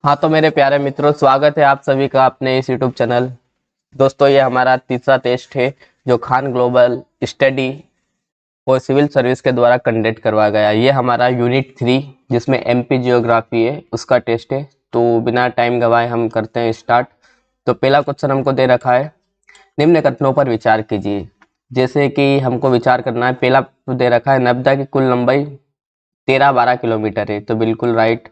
हाँ तो मेरे प्यारे मित्रों, स्वागत है आप सभी का अपने इस यूट्यूब चैनल। दोस्तों, ये हमारा तीसरा टेस्ट है जो खान ग्लोबल स्टडी और सिविल सर्विस के द्वारा कंडक्ट करवाया गया। ये हमारा यूनिट 3 जिसमें एमपी जियोग्राफी है उसका टेस्ट है। तो बिना टाइम गवाए हम करते हैं स्टार्ट। तो पहला क्वेश्चन हमको दे रखा है, निम्न कथनों पर विचार कीजिए। जैसे कि हमको विचार करना है, पहला तो दे रखा है नर्मदा की कुल लंबाई 13-12 किलोमीटर है, तो बिल्कुल राइट।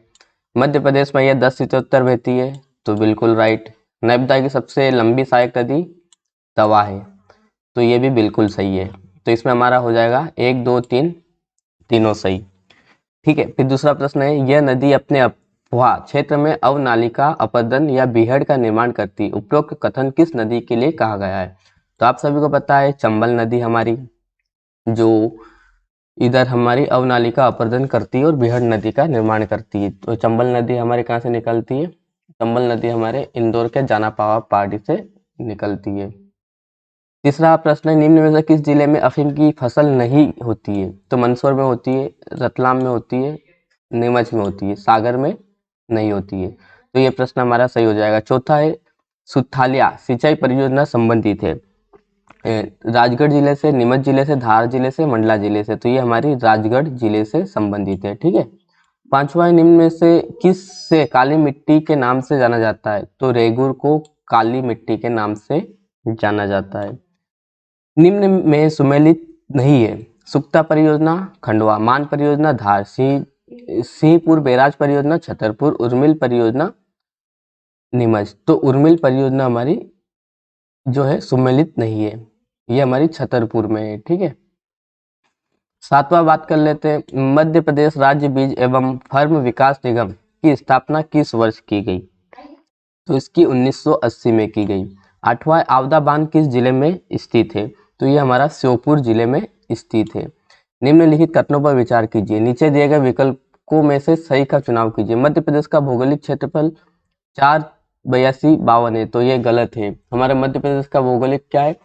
मध्य प्रदेश में यह 10 सितंबर बहती है, तो बिल्कुल राइट। नर्मदा की सबसे लंबी सहायक नदी तवा है, तो ये भी बिल्कुल सही है। तो इसमें हमारा हो जाएगा 1 2 3 तीनों सही। ठीक है, फिर दूसरा प्रश्न है, यह नदी अपने अफवाह क्षेत्र में अवनालिका अपरदन या बीहड़ का निर्माण करती, उपरोक्त कथन किस नदी के लिए कहा गया है? तो आप सभी को पता है चंबल नदी हमारी, जो इधर हमारी अवनालिका अपरदन करती है और बीहड़ नदी का निर्माण करती है। तो चंबल नदी हमारे कहाँ से निकलती है? चंबल नदी हमारे इंदौर के जानापावा पहाड़ी से निकलती है। तीसरा प्रश्न है, निम्न में से किस जिले में अफीम की फसल नहीं होती है? तो मंदसौर में होती है, रतलाम में होती है, नीमच में होती है, सागर में नहीं होती है। तो ये प्रश्न हमारा सही हो जाएगा। चौथा है, सुथालिया सिंचाई परियोजना संबंधित है राजगढ़ जिले से, नीमच जिले से, धार जिले से, मंडला जिले से। तो ये हमारी राजगढ़ जिले से संबंधित है। ठीक है। पांचवा है, निम्न में से किस से काली मिट्टी के नाम से जाना जाता है? तो रेगुर को काली मिट्टी के नाम से जाना जाता है। निम्न में सुमेलित नहीं है, सुक्ता परियोजना खंडवा, मान परियोजना धार, सिंहपुर बैराज परियोजना छतरपुर, उर्मिल परियोजना नीमच। तो उर्मिल परियोजना हमारी जो है सुमेलित नहीं है, ये हमारी छतरपुर में है। ठीक है। सातवां बात कर लेते हैं, मध्य प्रदेश राज्य बीज एवं फर्म विकास निगम की स्थापना किस वर्ष की गई? तो इसकी 1980 में की गई। आठवां, आवदा बांध किस जिले में स्थित है? तो ये हमारा श्योपुर जिले में स्थित है। निम्नलिखित कथनों पर विचार कीजिए, नीचे दिए गए विकल्पों में से सही का चुनाव कीजिए। मध्य प्रदेश का भौगोलिक क्षेत्रफल 48252 है, तो ये गलत है। हमारे मध्य प्रदेश का भौगोलिक क्या है,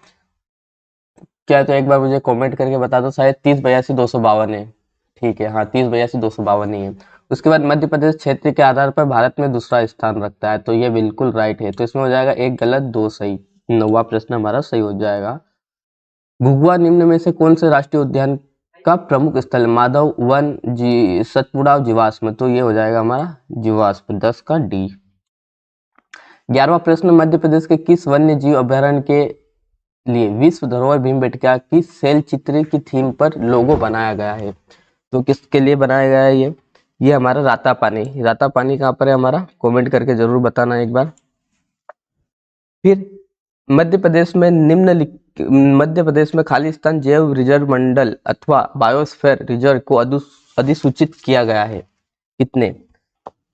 क्या? तो एक बार मुझे कमेंट करके बता दो, शायद 308252 है। ठीक है, हाँ 308252 ही है। उसके बाद मध्य प्रदेश क्षेत्र के आधार पर भारत में दूसरा स्थान रखता है, तो ये बिल्कुल राइट है। तो इसमें हो जाएगा एक गलत दो सही। नौवां प्रश्न हमारा सही हो जाएगा। घुघुआ निम्न में से कौन से राष्ट्रीय उद्यान का प्रमुख स्थल? माधव वन, सतपुड़ा, जीवाश्म। तो ये हो जाएगा हमारा जीवाश्म, 10 का डी। 11वां प्रश्न, मध्य प्रदेश के किस वन्य जीव अभयारण्य के लिए विश्व धरोहर भीमबेटका की शैल चित्र की थीम पर लोगो बनाया गया है? तो किसके लिए बनाया गया है ये हमारा राता पानी। राता पानी कहाँ पर है हमारा? कमेंट करके जरूर बताना एक बार। फिर मध्य प्रदेश में मध्य प्रदेश में खालिस्तान जैव रिजर्व मंडल अथवा बायोस्फीयर रिजर्व को अधिसूचित किया गया है कितने?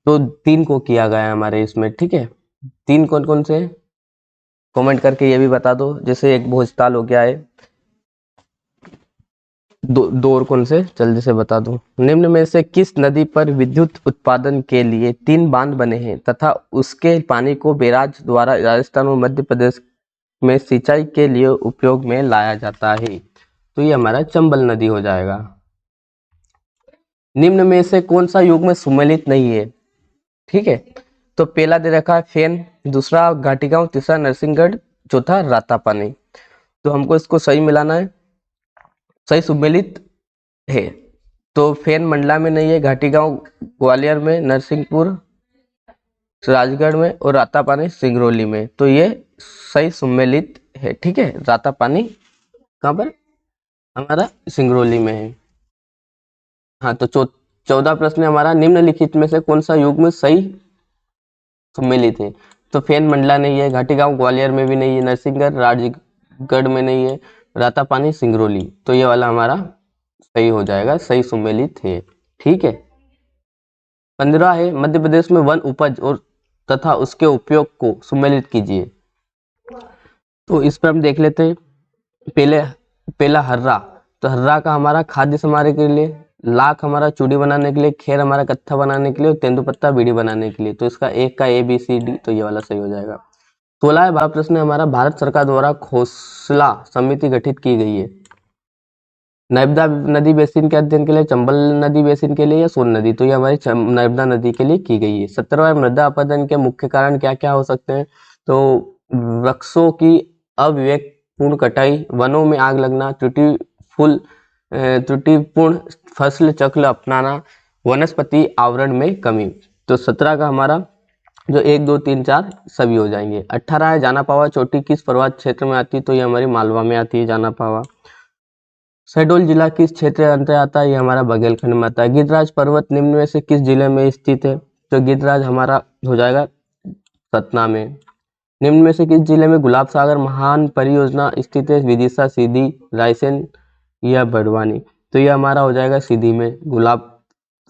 तो 3 को किया गया है हमारे इसमें। ठीक है, 3 कौन कौन से? कमेंट करके ये भी बता दो। जैसे एक भोजताल हो गया है, दो और कौन से जल्दी से बता दो। निम्न में से किस नदी पर विद्युत उत्पादन के लिए 3 बांध बने हैं तथा उसके पानी को बैराज द्वारा राजस्थान और मध्य प्रदेश में सिंचाई के लिए उपयोग में लाया जाता है? तो ये हमारा चंबल नदी हो जाएगा। निम्न में से कौन सा युग में सुमेलित नहीं है? ठीक है, तो पहला दे रखा है फेन, दूसरा घाटीगांव, तीसरा नरसिंहगढ़, चौथा रातापानी। तो हमको इसको सही मिलाना है। सही सुमेलित है, तो फेन मंडला में नहीं है, घाटीगांव ग्वालियर में, नरसिंहपुर राजगढ़ में और रातापानी सिंगरौली में। तो ये सही सुमेलित है। ठीक है, रातापानी कहाँ पर? हमारा सिंगरौली में है। हाँ तो 14 प्रश्न हमारा, निम्नलिखित में से कौन सा युग में सही सुमेलित है? तो फेन मंडला नहीं है, घाटीगांव ग्वालियर में भी नहीं है, नरसिंहगढ़ राजगढ़ में नहीं है, रातापानी सिंगरौली। तो ये वाला हमारा सही हो जाएगा, सही सुमेलित है। ठीक है। 15 है, मध्य प्रदेश में वन उपज और तथा उसके उपयोग को सुमेलित कीजिए। तो इस पर हम देख लेते हैं। पहला हर्रा, तो हर्रा का हमारा खाद्य समारे के लिए, लाख हमारा चूड़ी बनाने के लिए, खेर हमारा कत्था बनाने के लिए और तेंदुपत्ता बीड़ी बनाने के लिए। तो इसका एक का ABCD, तो ये वाला सही हो जाएगा। 16 बारह प्रश्न हमारा, भारत सरकार द्वारा खोसला समिति गठित की गई है। नर्मदा नदी बेसिन के अध्ययन के लिए चंबल नदी बेसिन के लिए या सोन नदी, तो ये हमारी नर्मदा नदी के लिए की गई है। 17वां मृदा अपरदन के मुख्य कारण क्या क्या हो सकते हैं, तो वृक्षों की अविवेकपूर्ण कटाई, वनों में आग लगना, त्रुटिपूर्ण फसल चक्र अपनाना, वनस्पति आवरण में कमी। तो 17 का हमारा जो 1 2 3 4 सभी हो जाएंगे। 18 है जाना पावा चोटी किस पर्वत क्षेत्र में आती है, तो ये हमारी मालवा में आती है जाना पावा। शहडोल जिला किस क्षेत्र के अंतर्गत आता है, ये हमारा बघेलखंड में आता है। गिरिराज पर्वत निम्न में से किस जिले में स्थित है, तो गिरिराज हमारा हो जाएगा सतना में। निम्न में से किस जिले में गुलाब सागर महान परियोजना स्थित है, विदिशा, सीधी, रायसेन या बड़वानी, तो ये हमारा हो जाएगा सीधी में गुलाब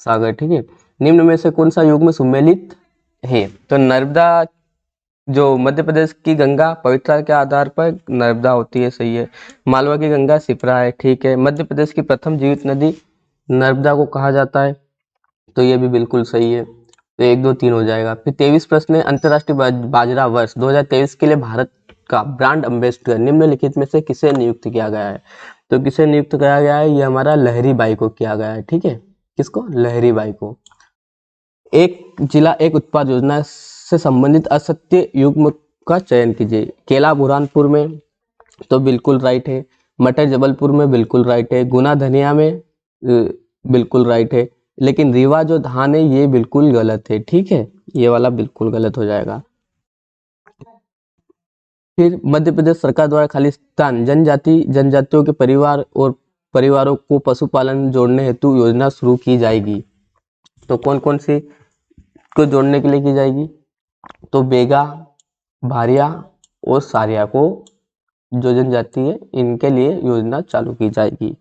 सागर। ठीक है। निम्न में से कौन सा युग में सम्मिलित है, तो नर्मदा, जो मध्य प्रदेश की गंगा पवित्रता के आधार पर नर्मदा होती है, सही है। मालवा की गंगा शिप्रा है, ठीक है। मध्य प्रदेश की प्रथम जीवित नदी नर्मदा को कहा जाता है, तो ये भी बिल्कुल सही है। तो 1 2 3 हो जाएगा। फिर 23 प्रश्न है, अंतर्राष्ट्रीय बाजरा वर्ष 2023 के लिए भारत का ब्रांड एम्बेसडर निम्नलिखित में से किसे नियुक्त किया गया है, तो किसे नियुक्त किया गया है, ये हमारा लहरी बाई को किया गया है। ठीक है, किसको, लहरी बाई को। एक जिला एक उत्पाद योजना से संबंधित असत्य युग्म का चयन कीजिए। केला बुरहानपुर में, तो बिल्कुल राइट है। मटर जबलपुर में, बिल्कुल राइट है। गुना धनिया में, बिल्कुल राइट है। लेकिन रीवा जो धान है ये बिल्कुल गलत है। ठीक है, ये वाला बिल्कुल गलत हो जाएगा। फिर मध्य प्रदेश सरकार द्वारा खालिस्तान जनजातियों के परिवार और परिवारों को पशुपालन जोड़ने हेतु योजना शुरू की जाएगी, तो कौन कौन सी को जोड़ने के लिए की जाएगी, तो बेगा, भारिया और सारिया को, जो जनजाति है इनके लिए योजना चालू की जाएगी।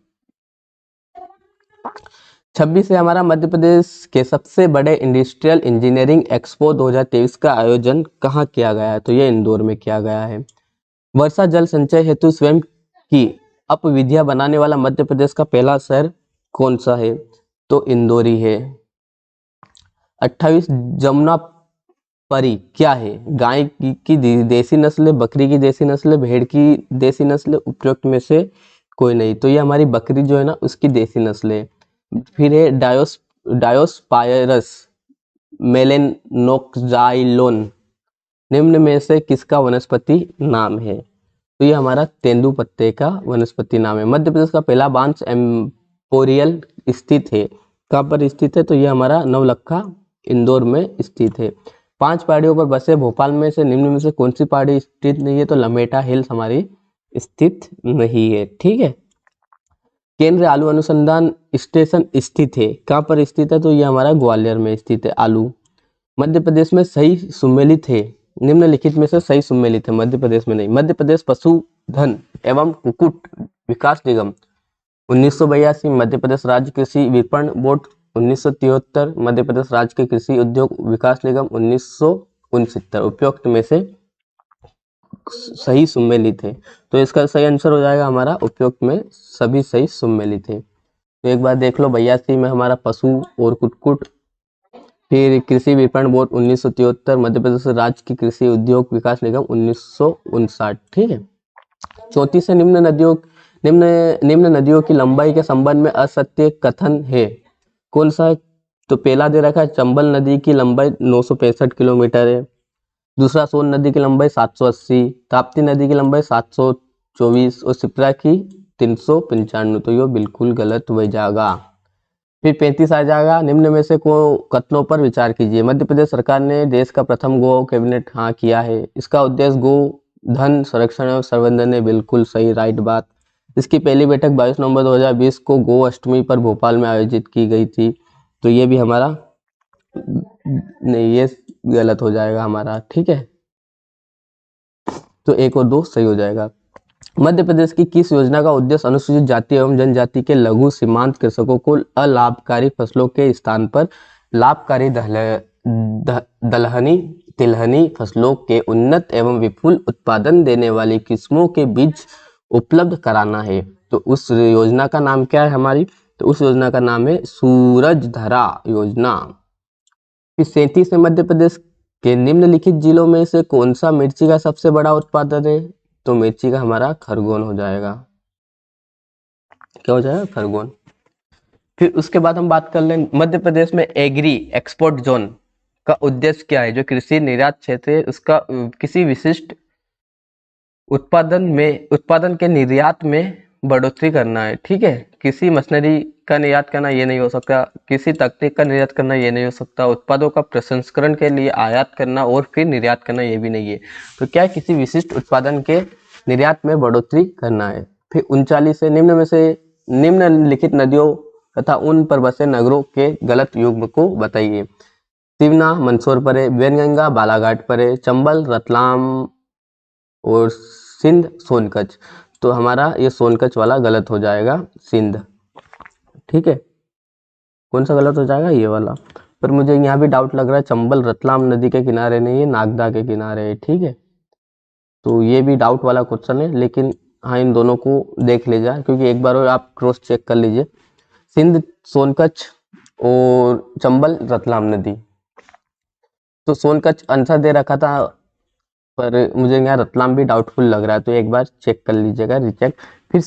26 से हमारा मध्य प्रदेश के सबसे बड़े इंडस्ट्रियल इंजीनियरिंग एक्सपो 2023 का आयोजन कहाँ किया गया है, तो ये इंदौर में किया गया है। वर्षा जल संचय हेतु स्वयं की अपविधियां बनाने वाला मध्य प्रदेश का पहला शहर कौन सा है, तो इंदौरी है। 28 जमुना परी क्या है, गाय की देसी नस्ल, बकरी की देसी नस्ल, भेड़ की देसी नस्ल, उपरोक्त में से कोई नहीं, तो ये हमारी बकरी जो है ना उसकी देसी नस्ल है। फिर है डायोस्पायरस मेलेनोक्साइलोन निम्न में से किसका वनस्पति नाम है, तो ये हमारा तेंदु पत्ते का वनस्पति नाम है। मध्य प्रदेश का पहला बांस एम्पोरियल स्थित है, कहाँ पर स्थित है, तो ये हमारा नवलखा इंदौर में स्थित है। 5 पहाड़ियों पर बसे भोपाल में से निम्न में से कौन सी पहाड़ी स्थित नहीं है, तो लमेटा हिल्स हमारी स्थित नहीं है। ठीक है। केंद्रीय आलू अनुसंधान स्टेशन स्थित है, कहाँ पर स्थित है, तो ये हमारा ग्वालियर में स्थित है आलू। मध्य प्रदेश में सही सुमेलित है, निम्नलिखित में से सही सुमेलित है, मध्य प्रदेश में नहीं। मध्य प्रदेश पशुधन एवं कुक्कुट विकास निगम 1982, मध्य प्रदेश राज्य कृषि विपणन बोर्ड 1973, मध्य प्रदेश राज्य के कृषि उद्योग विकास निगम 1969, उपयुक्त में से सही सुमेलित है, तो इसका सही आंसर हो जाएगा हमारा उपयुक्त में सभी सही सुमेलित है। तो एक बार देख लो, 82 में हमारा पशु और कुक्कुट, फिर कृषि विपणन बोर्ड 1973, मध्य प्रदेश राज्य की कृषि उद्योग विकास निगम 1959। ठीक है। 34 से निम्न नदियों की लंबाई के संबंध में असत्य कथन है, कौन सा, तो पहला दे रखा है चंबल नदी की लंबाई 965 किलोमीटर है। दूसरा सोन नदी की लंबाई 780, ताप्ती नदी की लंबाई 724 और शिप्रा की 395, तो ये बिल्कुल गलत हो जाएगा। फिर 35 आ जाएगा, निम्न में से को कथनों पर विचार कीजिए। मध्य प्रदेश सरकार ने देश का प्रथम गो कैबिनेट हाँ किया है, इसका उद्देश्य गो धन संरक्षण एवं संवर्धन है, बिल्कुल सही, राइट बात। इसकी पहली बैठक 22 नवंबर 2020 को गो अष्टमी पर भोपाल में आयोजित की गई थी, तो ये भी हमारा नहीं, ये गलत हो जाएगा हमारा। ठीक है, तो 1 और 2 सही हो जाएगा। मध्य प्रदेश की किस योजना का उद्देश्य अनुसूचित जाति एवं जनजाति के लघु सीमांत कृषकों को अलाभकारी फसलों के स्थान पर लाभकारी दलहनी तिलहनी फसलों के उन्नत एवं विपुल उत्पादन देने वाली किस्मों के बीज उपलब्ध कराना है, तो उस योजना का नाम क्या है हमारी, तो उस योजना का नाम है सूरजधरा योजना। 37 में मध्य प्रदेश के निम्नलिखित जिलों में से कौन सा मिर्ची का सबसे बड़ा उत्पादन है, तो मिर्ची का हमारा खरगोन हो जाएगा। क्या हो जाएगा, खरगोन। फिर उसके बाद हम बात कर लें मध्य प्रदेश में एग्री एक्सपोर्ट जोन का उद्देश्य क्या है। जो कृषि निर्यात क्षेत्र है उसका किसी विशिष्ट उत्पादन के निर्यात में बढ़ोतरी करना है, ठीक है। किसी मशीनरी का निर्यात करना ये नहीं हो सकता, किसी तकनीक का निर्यात करना ये नहीं हो सकता, उत्पादों का प्रसंस्करण के लिए आयात करना और फिर निर्यात करना ये भी नहीं है। तो क्या है, किसी विशिष्ट उत्पादन के निर्यात में बढ़ोतरी करना है। फिर 39 से निम्नलिखित नदियों तथा उन पर बसे नगरों के गलत युग्म को बताइए। शिवना मंदसौर परे, वेनगंगा बालाघाट परे, चंबल रतलाम और सिंध सोनकच्छ। तो हमारा ये सोनकच्छ वाला गलत हो जाएगा, सिंध, ठीक है। कौन सा गलत हो जाएगा, ये वाला। पर मुझे यहाँ भी डाउट लग रहा है, चंबल रतलाम नदी के किनारे नहीं है, नागदा के किनारे है, ठीक है। तो ये भी डाउट वाला क्वेश्चन है, लेकिन हाँ इन दोनों को देख लीजिए क्योंकि एक बार और आप क्रॉस चेक कर लीजिए। सिंध सोनकच्छ और चंबल रतलाम नदी। तो सोनकच्छ आंसर दे रखा था, पर मुझे यहाँ रतलाम भी डाउटफुल लग रहा है, तो एक बार चेक कर लीजिएगा, रिचेक। फिर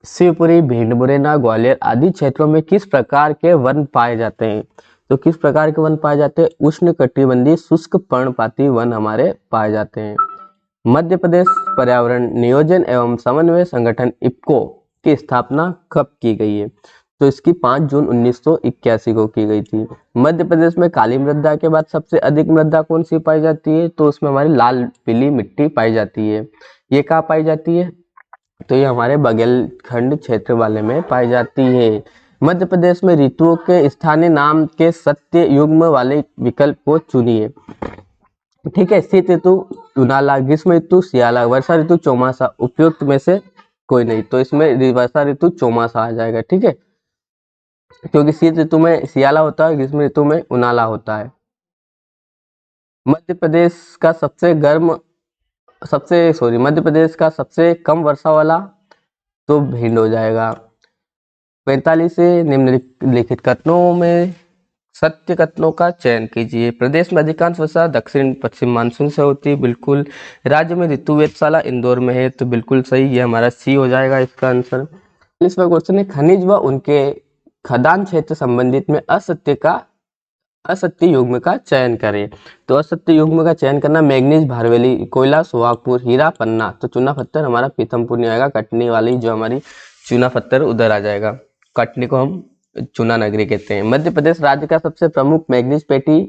शिवपुरी भिंड मुरैना ग्वालियर आदि क्षेत्रों में किस प्रकार के वन पाए जाते हैं। तो किस प्रकार के वन पाए जाते हैं, उष्ण कटिबंधीय शुष्क पर्णपाती वन हमारे पाए जाते हैं। मध्य प्रदेश पर्यावरण नियोजन एवं समन्वय संगठन इप्को की स्थापना कब की गई है। तो इसकी 5 जून 1981 को की गई थी। मध्य प्रदेश में काली मृदा के बाद सबसे अधिक मृदा कौन सी पाई जाती है। तो उसमें हमारी लाल पीली मिट्टी पाई जाती है। ये कहाँ पाई जाती है, तो ये हमारे बघेलखंड क्षेत्र वाले में पाई जाती है। मध्य प्रदेश में ऋतुओं के स्थानीय नाम के सत्य युग्म वाले विकल्प को चुनिए, ठीक है। शीत ऋतु उनाला, ग्रीष्म ऋतु सियाला, वर्षा ऋतु चौमासा। उपयुक्त में से कोई नहीं, तो इसमें वर्षा ऋतु चौमासा आ जाएगा, ठीक है, क्योंकि शीत ऋतु में सियाला होता है, ग्रीष्म ऋतु में उनाला होता है। मध्य प्रदेश का मध्य प्रदेश का सबसे कम वर्षा वाला तो भिंड हो जाएगा। 45 से निम्नलिखित कथनों में सत्य कथनों का चयन कीजिए। प्रदेश में अधिकांश वर्षा दक्षिण पश्चिम मानसून से होती है, बिल्कुल। राज्य में ऋतु वेधशाला इंदौर में है, तो बिल्कुल सही, ये हमारा सी हो जाएगा इसका आंसर। इसमें क्वेश्चन है, खनिज व उनके खदान क्षेत्र संबंधित में असत्य युग्म का चयन करें। तो असत्य युग्म का चयन करना, मैग्नीज भारवेली, कोयला सोहागपुर, हीरा पन्ना। तो चूना पत्थर हमारा पीथमपुर नहीं आएगा, कटनी वाली जो हमारी चूना पत्थर उधर आ जाएगा। कटनी को हम चूना नगरी कहते हैं। मध्य प्रदेश राज्य का सबसे प्रमुख मैग्नीज पेटी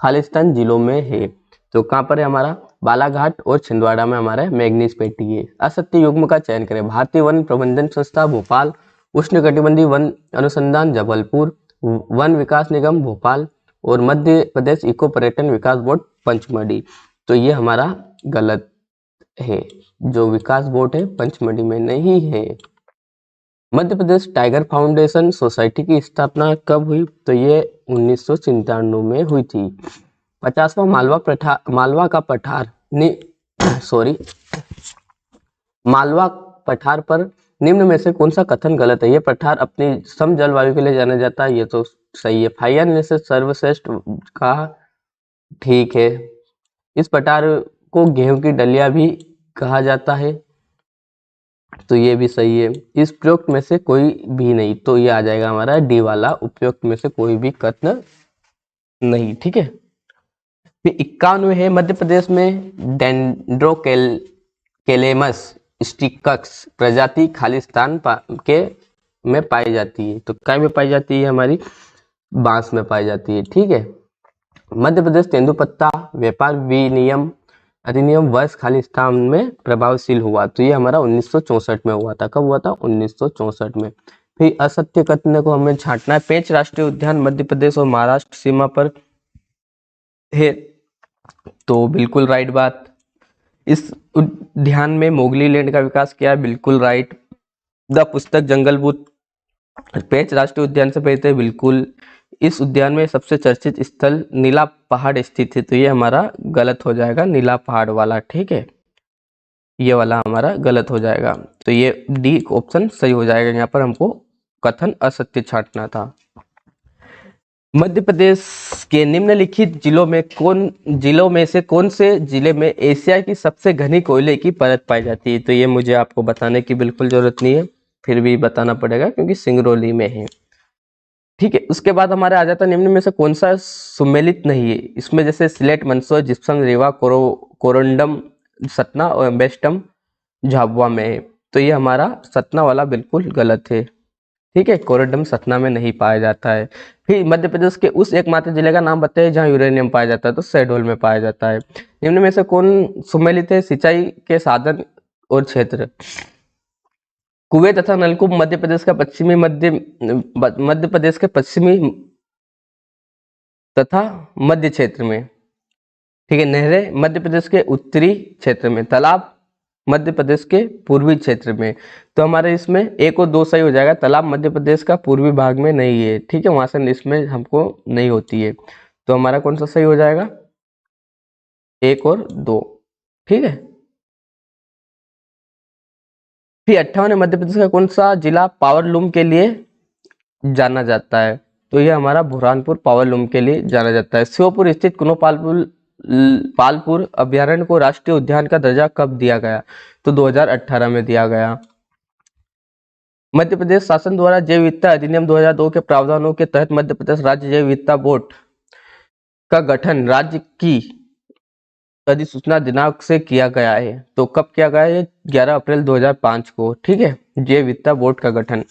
खालिस्तान जिलों में है। तो कहाँ पर है हमारा, बालाघाट और छिंदवाड़ा में हमारा मैग्नीज पेटी है। असत्य युग्म का चयन करें। भारतीय वन प्रबंधन संस्था भोपाल, उष्णकटिबंधीय वन अनुसंधान जबलपुर, वन विकास निगम भोपाल और मध्य प्रदेश इको पर्यटन विकास बोर्ड पंचमढ़ी। तो ये हमारा गलत है, जो विकास बोर्ड है पंचमढ़ी में नहीं है। Madhya Pradesh tiger foundation society की स्थापना कब हुई। तो ये 1997 में हुई थी। 50वां मालवा का पठार मालवा पठार पर निम्न में से कौन सा कथन गलत है। ये पठार अपनी सम जलवायु के लिए जाना जाता है, ये तो सही है। फाइया ने से सर्वश्रेष्ठ कहा, ठीक है। इस पठार को गेहूं की डलिया भी कहा जाता है, तो ये भी सही है। इस प्रयुक्त में से कोई भी नहीं, तो ये आ जाएगा हमारा डी वाला, उपयुक्त में से कोई भी कथन नहीं, ठीक है। फिर 91 है, मध्य प्रदेश में डेंड्रोकेलेमस स्टिकस प्रजाति खालिस्तान के में पाई जाती है। तो क्या में पाई जाती है, हमारी बांस में पाई जाती है, ठीक है। मध्य प्रदेश तेंदुपत्ता व्यापार विनियम अधिनियम वर्ष खालिस्तान में प्रभावशील हुआ। तो ये हमारा 1964 में हुआ था। कब हुआ था, 1964 में। फिर असत्य कथन को हमें छांटना है। पेंच राष्ट्रीय उद्यान मध्य प्रदेश और महाराष्ट्र सीमा पर है, तो बिल्कुल राइट बात। इस उद्यान में मोगली लैंड का विकास किया है, बिल्कुल राइट। द पुस्तक जंगल बुक पेंच राष्ट्रीय उद्यान से पहले, बिल्कुल। इस उद्यान में सबसे चर्चित स्थल नीला पहाड़ स्थित है, तो ये हमारा गलत हो जाएगा, नीला पहाड़ वाला, ठीक है। ये वाला हमारा गलत हो जाएगा, तो ये डी ऑप्शन सही हो जाएगा। यहाँ पर हमको कथन असत्य छांटना था। मध्य प्रदेश के निम्नलिखित जिलों में से कौन से जिले में एशिया की सबसे घनी कोयले की परत पाई जाती है? तो ये मुझे आपको बताने की बिल्कुल जरूरत नहीं है, फिर भी बताना पड़ेगा क्योंकि सिंगरौली में है। ठीक है, उसके बाद हमारे आ जाता है निम्न में से कौन सा सुमेलित नहीं है? इसमें जैसे slate, Mandsaur, gypsum, Rewa, corundum, Satna और एम्बेस्टम झाबुआ में है। तो ये हमारा सतना वाला बिल्कुल गलत है। ठीक है, कोरंडम सतना में नहीं पाया जाता है। फिर मध्य प्रदेश के उस एकमात्र जिले का नाम बताइए जहाँ यूरेनियम पाया जाता है? तो शहडोल में पाया जाता है। निम्न में से कौन सुमेलित है? सिंचाई के साधन और क्षेत्र। कुएं तथा नलकूप मध्य प्रदेश का मध्य प्रदेश के पश्चिमी तथा मध्य क्षेत्र में। ठीक है, नहरें मध्य प्रदेश के उत्तरी क्षेत्र में, तालाब मध्य प्रदेश के पूर्वी क्षेत्र में। तो हमारे इसमें 1 और 2 सही हो जाएगा। तालाब मध्य प्रदेश का पूर्वी भाग में नहीं है। ठीक है, वहां से इसमें हमको नहीं होती है। तो हमारा कौन सा सही हो जाएगा? 1 और 2। ठीक है, फिर 58 मध्य प्रदेश का कौन सा जिला पावर लूम के लिए जाना जाता है? तो ये हमारा बुरहानपुर पावर लूम के लिए जाना जाता है। श्योपुर स्थित कुनो पालपुर अभ्यारण्य को राष्ट्रीय उद्यान का दर्जा कब दिया गया? तो 2018 में दिया गया। मध्य प्रदेश शासन द्वारा जैव विविधता अधिनियम 2002 के प्रावधानों के तहत मध्य प्रदेश राज्य जैव विविधता बोर्ड का गठन राज्य की अधिसूचना दिनांक से किया गया है। तो कब किया गया है? 11 अप्रैल 2005 को। ठीक है, जैव विविधता बोर्ड का गठन।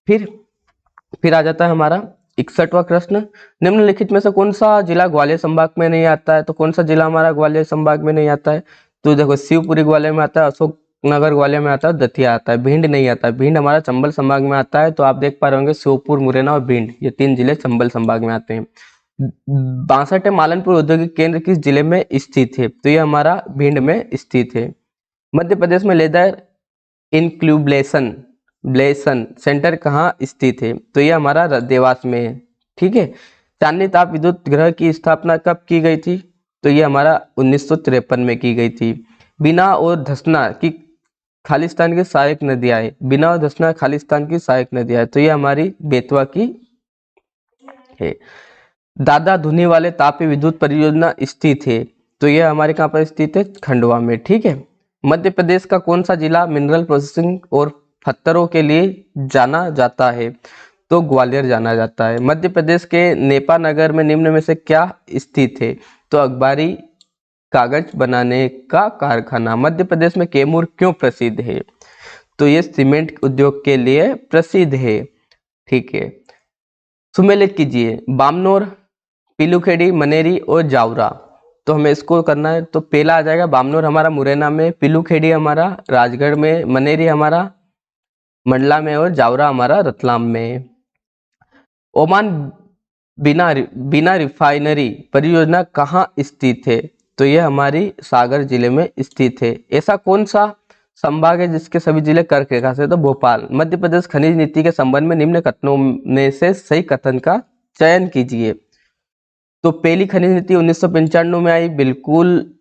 फिर आ जाता है हमारा 61वां प्रश्न। निम्नलिखित में से कौन सा जिला ग्वालियर संभाग में नहीं आता है? तो कौन सा जिला हमारा ग्वालियर संभाग में नहीं आता है? तो देखो, शिवपुरी ग्वालियर में आता है, अशोक नगर ग्वालियर में आता है, दतिया आता है, भिंड नहीं आता है। भिंड हमारा चंबल संभाग में आता है। तो आप देख पा रहे होंगे श्योपुर, मुरैना और भिंड, ये 3 जिले चंबल संभाग में आते हैं। 62 मालनपुर औद्योगिक केंद्र किस जिले में स्थित है? तो ये हमारा भिंड में स्थित है। मध्य प्रदेश में लेदर इनक्यूबेशन ब्लेसन सेंटर कहाँ स्थित है? तो ये हमारा देवास में है। ठीक है, चांदनी ताप विद्युत ग्रह की स्थापना कब की गई थी? तो ये हमारा 1953 में की गई थी। बीना और धसना की खालिस्तान की सहायक नदियां है। बीना और धसना खालिस्तान की सहायक नदियां है। तो ये हमारी बेतवा की है। दादा धुनी वाले तापी विद्युत परियोजना स्थित है। तो ये हमारे कहाँ पर स्थित है? खंडवा में। ठीक है, मध्य प्रदेश का कौन सा जिला मिनरल प्रोसेसिंग और पत्थरों के लिए जाना जाता है? तो ग्वालियर जाना जाता है। मध्य प्रदेश के नेपा नगर में निम्न में से क्या स्थित है? तो अखबारी कागज बनाने का कारखाना। मध्य प्रदेश में कैमूर क्यों प्रसिद्ध है? तो ये सीमेंट उद्योग के लिए प्रसिद्ध है। ठीक है, सुमेलित कीजिए बामनोर, पिलूखेड़ी, मनेरी और जावरा। तो हमें इसको करना है। तो पहला आ जाएगा बामनोर हमारा मुरैना में, पिलूखेड़ी हमारा राजगढ़ में, मनेरी हमारा मंडला में और जावरा हमारा रतलाम में। ओमान बिना रिफाइनरी परियोजना कहाँ स्थित है? तो यह हमारी सागर जिले में स्थित है। ऐसा कौन सा संभाग है जिसके सभी जिले कर्क रेखा से? तो भोपाल। मध्य प्रदेश खनिज नीति के संबंध में निम्न कथनों में से सही कथन का चयन कीजिए। तो पहली खनिज नीति 1995 में आई, बिल्कुल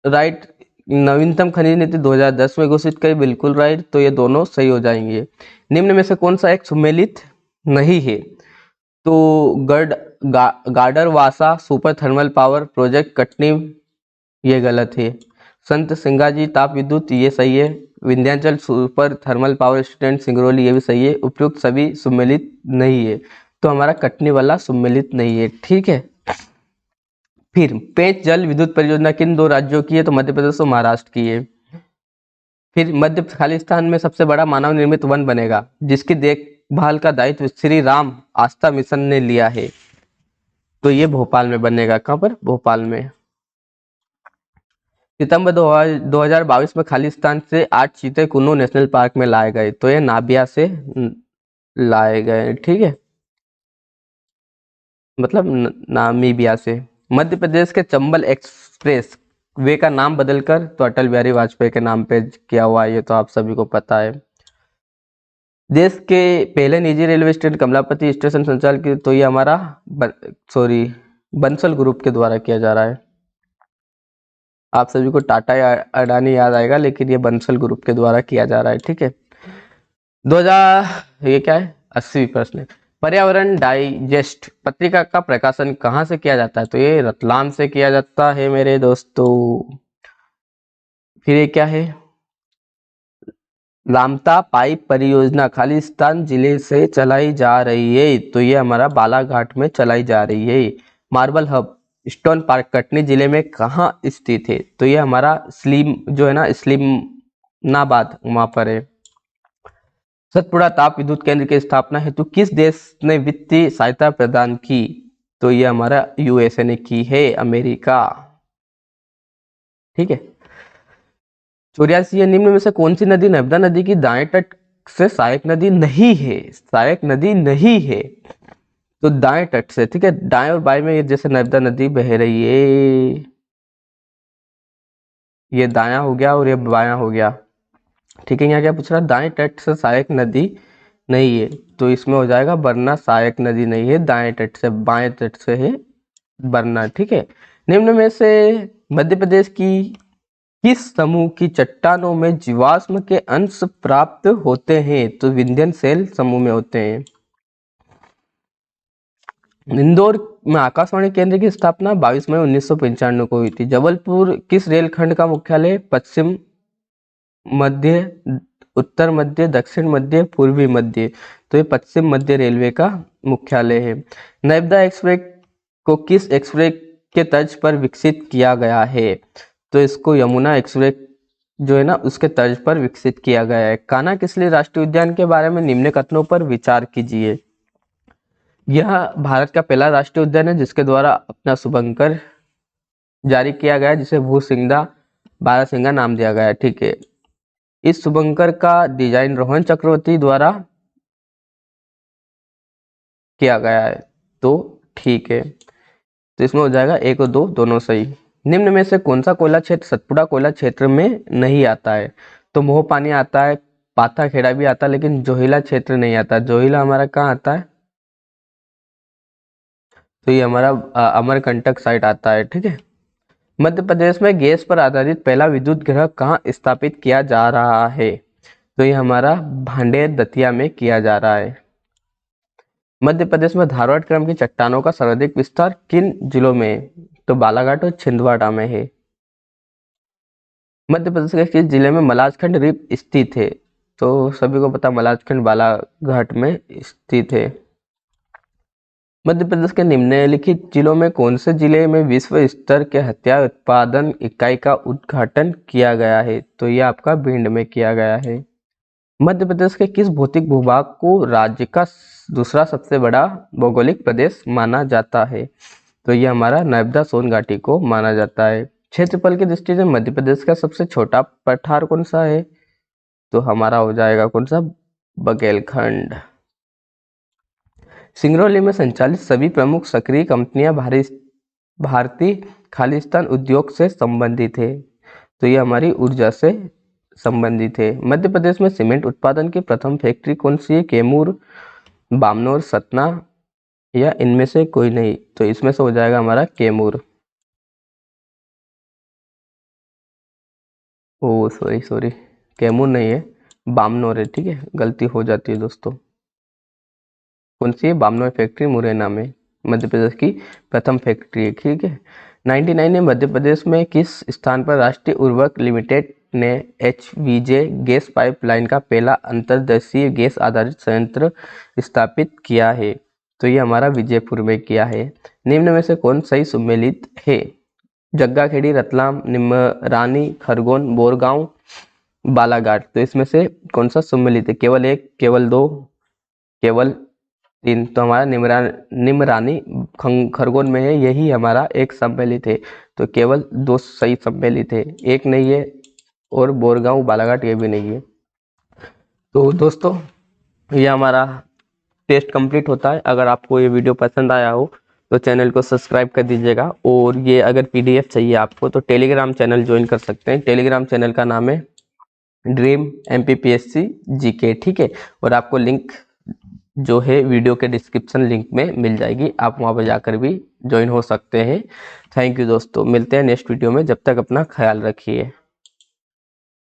राइट। नवीनतम खनिज नीति 2010 में घोषित की, बिल्कुल राइट। तो ये दोनों सही हो जाएंगे। निम्न में से कौन सा एक सुमेलित नहीं है? तो Gadarwara super thermal power project Katni, ये गलत है। संत सिंगाजी ताप विद्युत, ये सही है। Vindhyachal super thermal power station Singrauli, ये भी सही है। उपयुक्त सभी सुमेलित नहीं है। तो हमारा कटनी वाला सुमेलित नहीं है। ठीक है, फिर पेंच जल विद्युत परियोजना किन 2 राज्यों की है? तो मध्य प्रदेश और महाराष्ट्र की है। फिर मध्य खालिस्तान में सबसे बड़ा मानव निर्मित वन बनेगा जिसकी देखभाल का दायित्व श्री राम आस्था मिशन ने लिया है। तो ये भोपाल में बनेगा। कहां पर? भोपाल में। सितंबर 2022 में खालिस्तान से 8 चीते कुन्नू नेशनल पार्क में लाए गए। तो ये नाबिया से लाए गए। ठीक है, मतलब नामीबिया से। मध्य प्रदेश के चंबल एक्सप्रेस वे का नाम बदलकर तो अटल बिहारी वाजपेयी के नाम पे किया हुआ है। ये तो आप सभी को पता है। देश के पहले निजी रेलवे स्टेशन कमलापति स्टेशन संचालित की, तो ये हमारा बंसल ग्रुप के द्वारा किया जा रहा है। आप सभी को टाटा या अडानी याद आएगा, लेकिन ये बंसल ग्रुप के द्वारा किया जा रहा है। ठीक है, 2000 ये क्या है? 80 प्रश्न। पर्यावरण डाइजेस्ट पत्रिका का प्रकाशन कहाँ से किया जाता है? तो ये रतलाम से किया जाता है मेरे दोस्तों। फिर ये क्या है? लामता पाइप परियोजना खालिस्तान जिले से चलाई जा रही है, तो ये हमारा बालाघाट में चलाई जा रही है। Marble hub stone park Katni जिले में कहाँ स्थित है? तो ये हमारा स्लीम जो है ना, इस्लामाबाद वहां पर है। सतपुड़ा ताप विद्युत केंद्र की स्थापना हेतु किस देश ने वित्तीय सहायता प्रदान की? तो ये हमारा यूएसए ने की है, अमेरिका। ठीक है। 84 निम्न में से कौन सी नदी नर्मदा नदी की दाएं तट से सहायक नदी नहीं है? सहायक नदी नहीं है तो दाएं तट से, ठीक है। दाएं और बाएं में जैसे नर्मदा नदी बह रही है, ये दाया हो गया और ये बायां हो गया, ठीक है। यहाँ क्या पूछ रहा है? दाएं तट से सहायक नदी नहीं है, तो इसमें हो जाएगा वरना सहायक नदी नहीं है, दाएं तट से, बाएं तट से है वरना, ठीक है। निम्न में से मध्य प्रदेश की किस समूह की चट्टानों में जीवाश्म के अंश प्राप्त होते हैं? तो विंध्यन शैल समूह में होते हैं। इंदौर में आकाशवाणी केंद्र की स्थापना 22 मई 1995 को हुई थी। जबलपुर किस रेलखंड का मुख्यालय? पश्चिम मध्य, उत्तर मध्य, दक्षिण मध्य, पूर्वी मध्य, तो ये पश्चिम मध्य रेलवे का मुख्यालय है। नर्मदा एक्सप्रेस को किस एक्सप्रेस के तर्ज पर विकसित किया गया है? तो इसको यमुना एक्सप्रेस जो है ना, उसके तर्ज पर विकसित किया गया है। कान्हा किसली राष्ट्रीय उद्यान के बारे में निम्न कथनों पर विचार कीजिए। यह भारत का पहला राष्ट्रीय उद्यान है जिसके द्वारा अपना शुभंकर जारी किया गया, जिसे भूसिंगा बारहसिंगा नाम दिया गया है, ठीक है। इस शुभंकर का डिजाइन रोहन चक्रवर्ती द्वारा किया गया है, तो ठीक है। तो इसमें हो जाएगा 1 और 2 दोनों सही। निम्न में से कौन सा कोयला क्षेत्र सतपुड़ा कोयला क्षेत्र में नहीं आता है? तो मोह पानी आता है, पाथाखेड़ा भी आता है, लेकिन जोहिला क्षेत्र नहीं आता। जोहिला हमारा कहाँ आता है? तो ये हमारा अमरकंटक साइट आता है, ठीक है। मध्य प्रदेश में गैस पर आधारित पहला विद्युत ग्रह कहाँ स्थापित किया जा रहा है? तो ये हमारा भांडेर दतिया में किया जा रहा है। मध्य प्रदेश में धारवाड़ क्रम की चट्टानों का सर्वाधिक विस्तार किन जिलों में है? तो बालाघाट और छिंदवाड़ा में है। मध्य प्रदेश के किस जिले में मलाजखंड द्वीप स्थित है? तो सभी को पता मलाजखंड बालाघाट में स्थित है। मध्य प्रदेश के निम्नलिखित जिलों में कौन से जिले में विश्व स्तर के हथियार उत्पादन इकाई का उद्घाटन किया गया है? तो यह आपका भिंड में किया गया है। मध्य प्रदेश के किस भौतिक भूभाग को राज्य का दूसरा सबसे बड़ा भौगोलिक प्रदेश माना जाता है? तो यह हमारा नर्मदा सोन घाटी को माना जाता है। क्षेत्रफल की दृष्टि से मध्य प्रदेश का सबसे छोटा पठार कौन सा है? तो हमारा हो जाएगा कौन सा? बघेलखंड। सिंगरौली में संचालित सभी प्रमुख सक्रिय कंपनियां भारतीय खालिस्तान उद्योग से संबंधित है, तो ये हमारी ऊर्जा से संबंधित है। मध्य प्रदेश में सीमेंट उत्पादन की प्रथम फैक्ट्री कौन सी है? कैमूर, बामनोर, सतना या इनमें से कोई नहीं? तो इसमें से हो जाएगा हमारा कैमूर। ओ सॉरी, कैमूर नहीं है, बामनोर है, ठीक है। गलती हो जाती है दोस्तों। कौन सी है? बामनोर फैक्ट्री मुरैना में मध्य प्रदेश की प्रथम फैक्ट्री है, ठीक है। 99 में मध्य प्रदेश में किस स्थान पर राष्ट्रीय उर्वरक लिमिटेड ने HVJ गैस पाइपलाइन का पहला अंतर्देशीय गैस आधारित संयंत्र स्थापित किया है? तो ये हमारा विजयपुर में किया है। निम्न में से कौन सही सुमेलित है? जग्गाखेड़ी, रतलाम, निमरानी, खरगोन, बोरगांव, बालाघाट, तो इसमें से कौन सा सुमेलित है? केवल 1, केवल 2, केवल 3? तो हमारा निमरानी खरगोन में है, यही हमारा एक सम्मिलित है, तो केवल 2 सही सम्मिलित है, एक नहीं है, और बोरगांव बालाघाट ये भी नहीं है। तो दोस्तों ये हमारा टेस्ट कंप्लीट होता है। अगर आपको ये वीडियो पसंद आया हो तो चैनल को सब्सक्राइब कर दीजिएगा, और ये अगर PDF चाहिए आपको तो टेलीग्राम चैनल ज्वाइन कर सकते हैं। टेलीग्राम चैनल का नाम है ड्रीम MPPSC GK, ठीक है। और आपको लिंक जो है वीडियो के डिस्क्रिप्शन लिंक में मिल जाएगी, आप वहां पर जाकर भी ज्वाइन हो सकते हैं। थैंक यू दोस्तों, मिलते हैं नेक्स्ट वीडियो में, जब तक अपना ख्याल रखिए।